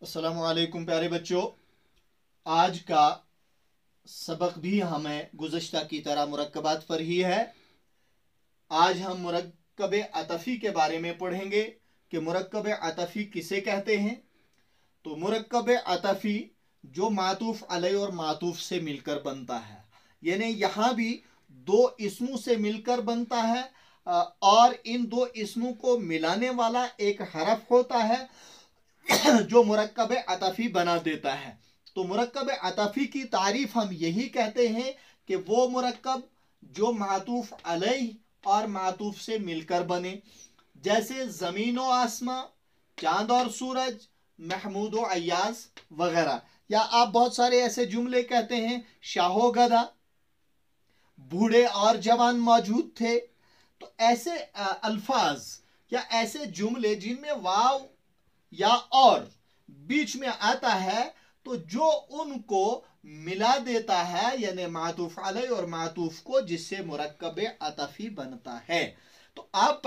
अस्सलामु अलैकुम प्यारे बच्चों, आज का सबक भी हमें गुज़श्ता की तरह मुरक्कबात पर ही है। आज हम मुरक्कब अतफ़ी के बारे में पढ़ेंगे कि मुरक्कब अतफ़ी किसे कहते हैं। तो मुरक्कब अतफ़ी जो मातूफ़ अलैह और मातूफ़ से मिलकर बनता है, यानी यहाँ भी दो इस्मों से मिलकर बनता है और इन दो इस्मों को मिलाने वाला एक हरफ होता है जो मुरक्कब अतफ़ी बना देता है। तो मुरक्कब अतफ़ी की तारीफ हम यही कहते हैं कि वो मुरक्कब जो मातूफ़ अलैह और मातूफ़ से मिलकर बने, जैसे ज़मीन व आसमां, चांद और सूरज, महमूद व अय्याज़ वगैरह। या आप बहुत सारे ऐसे जुमले कहते हैं, शाहो गधा, बूढ़े और जवान मौजूद थे। तो ऐसे अल्फाज या ऐसे जुमले जिनमें वाव या और बीच में आता है, तो जो उनको मिला देता है यानी मातूफ़ अलैह और मातूफ़ को, जिससे मुरक्कब अतफ़ी बनता है। तो आप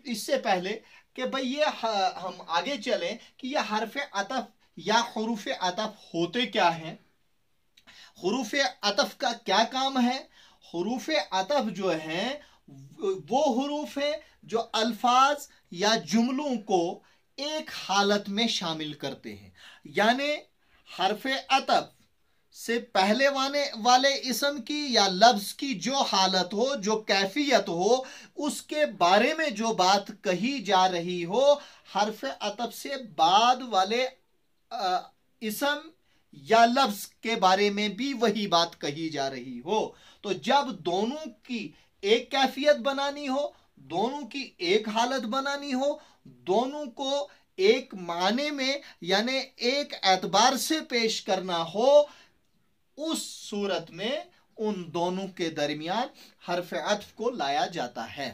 इससे पहले कि भाई ये हम आगे चलें कि ये हरफ अतफ़ या हुरूफ अतफ़ होते क्या हैं, हुरूफ अतफ़ का क्या काम है। हुरूफ अतफ़ जो हैं वो हुरूफ है जो अल्फाज या जुमलों को एक हालत में शामिल करते हैं, यानी हरफ अतफ़ से पहले वाले इसम की या लफ्ज़ की जो हालत हो, जो कैफियत हो, उसके बारे में जो बात कही जा रही हो, हरफ अतफ़ से बाद वाले इसम या लफ्ज़ के बारे में भी वही बात कही जा रही हो। तो जब दोनों की एक कैफियत बनानी हो, दोनों की एक हालत बनानी हो, दोनों को एक माने में यानी एक एतबार से पेश करना हो, उस सूरत में उन दोनों के दरमियान हरफ अतफ़ को लाया जाता है।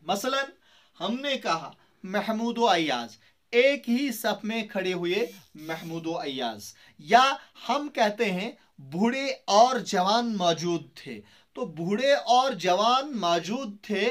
मसलन हमने कहा महमूद व अय्याज़, एक ही सफ में खड़े हुए महमूद व अय्याज़, या हम कहते हैं बूढ़े और जवान मौजूद थे। तो बूढ़े और जवान मौजूद थे,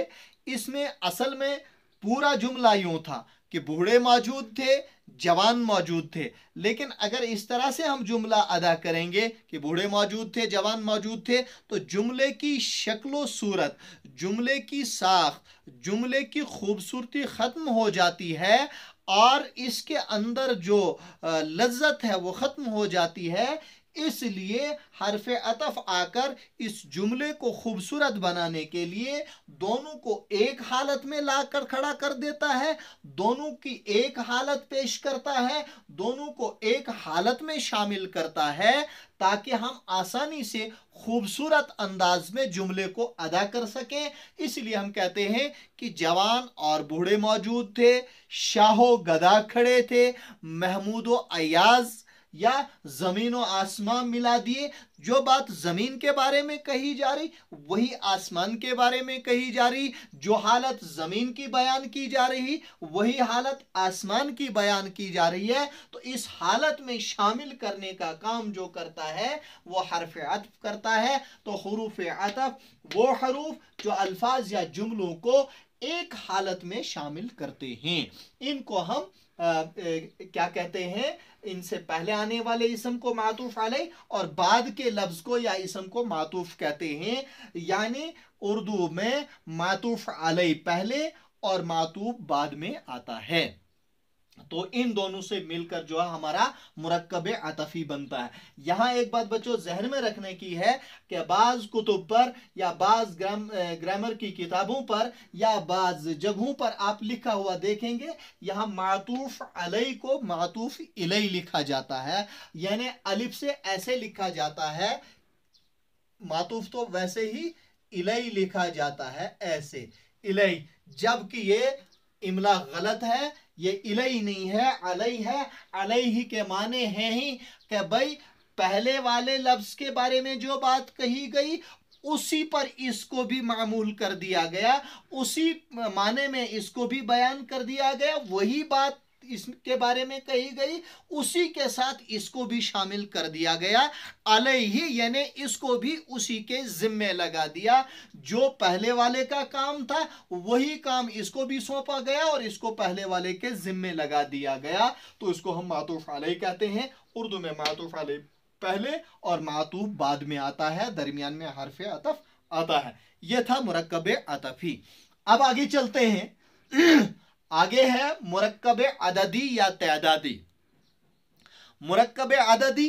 इसमें असल में पूरा जुमला यूं था कि बूढ़े मौजूद थे, जवान मौजूद थे। लेकिन अगर इस तरह से हम जुमला अदा करेंगे कि बूढ़े मौजूद थे, जवान मौजूद थे, तो जुमले की शक्ल व सूरत, जुमले की साख, जुमले की खूबसूरती ख़त्म हो जाती है और इसके अंदर जो लज्जत है वो ख़त्म हो जाती है। इसलिए हरफ अतफ़ आकर इस जुमले को खूबसूरत बनाने के लिए दोनों को एक हालत में लाकर खड़ा कर देता है, दोनों की एक हालत पेश करता है, दोनों को एक हालत में शामिल करता है, ताकि हम आसानी से खूबसूरत अंदाज में जुमले को अदा कर सकें। इसलिए हम कहते हैं कि जवान और बूढ़े मौजूद थे, शाहो गधा खड़े थे, महमूद व अय्याज़ या जमीन व आसमान मिला दिए। जो बात जमीन के बारे में कही जा रही वही आसमान के बारे में कही जा रही, जो हालत जमीन की बयान की जा रही वही हालत आसमान की बयान की जा रही है। तो इस हालत में शामिल करने का काम जो करता है वो हरफ अतफ़ करता है। तो हुरूफ अतफ़ वो हरूफ जो अल्फाज या जुमलों को एक हालत में शामिल करते हैं, इनको हम क्या कहते हैं, इनसे पहले आने वाले इसम को मातूफ़ अलैह और बाद के लफ्ज़ को या इसम को मातूफ़ कहते हैं। यानी उर्दू में मातूफ़ अलैह पहले और मातूफ़ बाद में आता है। तो इन दोनों से मिलकर जो है हमारा मुरक्कब अतफ़ी बनता है। यहाँ एक बात बच्चों जहन में रखने की है कि बाज़ कुतुब पर या बाज़ ग्रामर की किताबों पर या बाज़ जगहों पर आप लिखा हुआ देखेंगे, यहाँ मातूफ़ अलैह को मातूफ़ इलैह लिखा जाता है, यानी अलिफ से ऐसे लिखा जाता है, मातूफ़ तो वैसे ही इलैह लिखा जाता है ऐसे इलैह, जबकि ये इमला गलत है, ये इलैह नहीं है, अलैह है। अलैह के माने हैं ही कि भाई पहले वाले लफ्ज के बारे में जो बात कही गई उसी पर इसको भी मामूल कर दिया गया, उसी माने में इसको भी बयान कर दिया गया, वही बात इसके बारे में कही गई, उसी के साथ इसको भी शामिल कर दिया गया। अलैहि यानी इसको भी उसी के जिम्मे लगा दिया। जो पहले वाले का काम था वही काम इसको भी सौंपा गया और इसको पहले वाले के जिम्मे लगा दिया गया। तो इसको हम मातूफ अलैहि कहते हैं। उर्दू में मातूफ अलैहि पहले और मातूफ बाद में आता है, दरमियान में हर्फ अतफ आता है। यह था मुरक्कब अतफी। अब आगे चलते हैं। आगे है मुरक्कब अददी या तैदादी। मुरक्कब अददी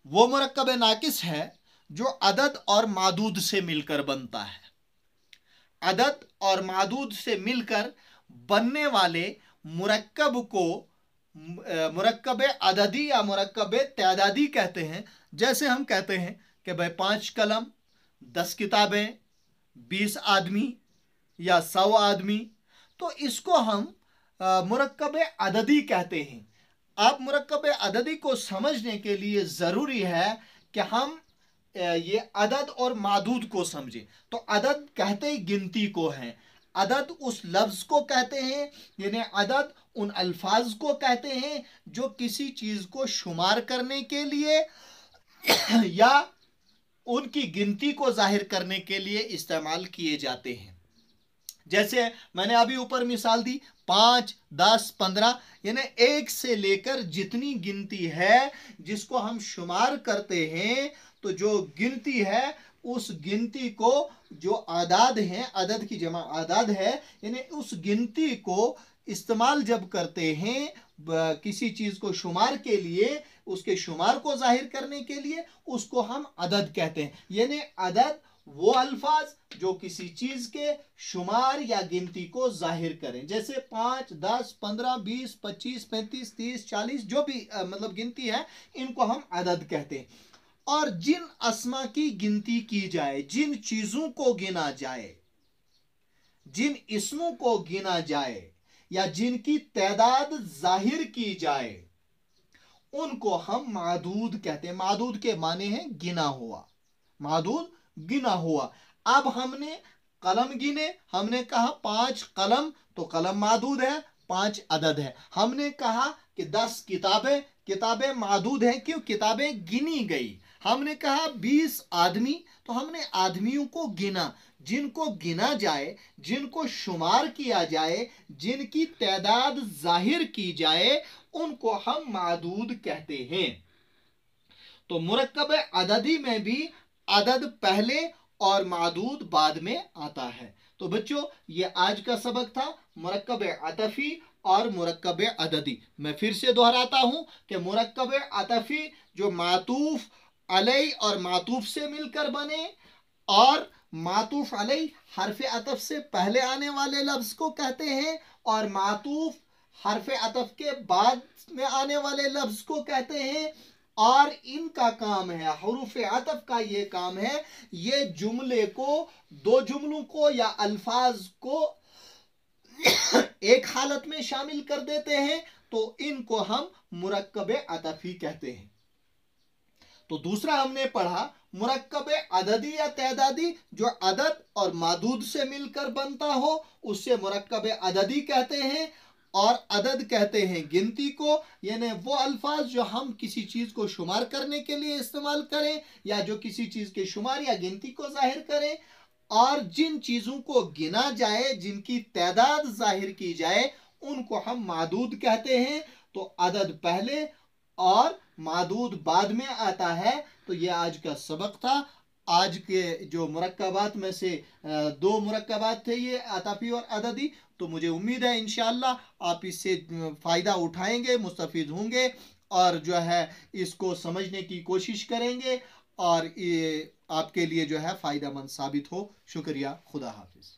वो मुरक्कब नाकिस है जो अदद और मादूद से मिलकर बनता है। अदद और मादूद से मिलकर बनने वाले मुरक्कब को मुरक्कब अददी या मुरक्कब तैदादी कहते हैं। जैसे हम कहते हैं कि भाई 5 कलम, 10 किताबें, 20 आदमी या 100 आदमी, तो इसको हम मुरक्कब अददी कहते हैं। अब मुरक्कब अददी को समझने के लिए ज़रूरी है कि हम ये अदद और मादूद को समझें। तो अदद कहते ही गिनती को है, अदद उस लफ्ज़ को कहते हैं, यानी अदद उन अल्फाज को कहते हैं जो किसी चीज़ को शुमार करने के लिए या उनकी गिनती को जाहिर करने के लिए इस्तेमाल किए जाते हैं। जैसे मैंने अभी ऊपर मिसाल दी 5, 10, 15, यानी 1 से लेकर जितनी गिनती है जिसको हम शुमार करते हैं, तो जो गिनती है उस गिनती को जो आदाद हैं, अदद की जमा आदाद है, यानी उस गिनती को इस्तेमाल जब करते हैं किसी चीज़ को शुमार के लिए, उसके शुमार को जाहिर करने के लिए, उसको हम अदद कहते हैं। यानी अदद वो अल्फाज जो किसी चीज के शुमार या गिनती को जाहिर करें। जैसे 5, 10, 15, 20, 25, 35, 30, 40 जो भी मतलब गिनती है, इनको हम अदद कहते हैं। और जिन अस्मा की गिनती की जाए, जिन चीजों को गिना जाए, जिन इस्मों को गिना जाए या जिनकी तादाद जाहिर की जाए, उनको हम मादूद कहते हैं। मादूद के माने हैं गिना हुआ, मादूद गिना हुआ। अब हमने कलम गिने, हमने कहा 5 कलम, तो कलम मादूद है, 5 अदद है। हमने कहा कि 10 किताबें, किताबें मादूद हैं, क्यों? किताबें गिनी गई। हमने कहा 20 आदमी, तो हमने आदमियों को गिना। जिनको गिना जाए, जिनको शुमार किया जाए, जिनकी तादाद जाहिर की जाए, उनको हम मादूद कहते हैं। तो मुरक्कब अददी में भी अदद पहले और मादूद बाद में आता है। तो बच्चों, ये आज का सबक था मुरक्कब अतफी और मुरक्कब अददी। मैं फिर से दोहराता हूं कि मुरक्कब अतफी जो मातूफ अलैहि और मातूफ से मिलकर बने, और मातूफ अलैहि हरफ अतफ से पहले आने वाले लफ्ज को कहते हैं, और मातूफ हरफ अतफ के बाद में आने वाले लफ्ज को कहते हैं। और इनका काम है, हुरूफ अतफ का ये काम है, ये जुमले को, दो जुमलों को या अल्फाज को एक हालत में शामिल कर देते हैं, तो इनको हम मुरक्कब अतफी कहते हैं। तो दूसरा हमने पढ़ा मुरक्कब अददी या तैदादी, जो अदद और मादूद से मिलकर बनता हो, उससे मुरक्कब अददी कहते हैं। और अदद कहते हैं गिनती को, यानी वो अल्फाज जो हम किसी चीज को शुमार करने के लिए इस्तेमाल करें, या जो किसी चीज के शुमार या गिनती को जाहिर करें। और जिन चीजों को गिना जाए, जिनकी तादाद जाहिर की जाए, उनको हम मादूद कहते हैं। तो अदद पहले और मादूद बाद में आता है। तो ये आज का सबक था। आज के जो मुरक्कबात में से 2 मुरक्कबात थे, ये अतफी और अददी। तो मुझे उम्मीद है इंशाअल्लाह आप इससे फ़ायदा उठाएंगे, मुस्तफ़ीद होंगे, और जो है इसको समझने की कोशिश करेंगे, और ये आपके लिए जो है फ़ायदेमंद साबित हो। शुक्रिया, खुदा हाफिज़।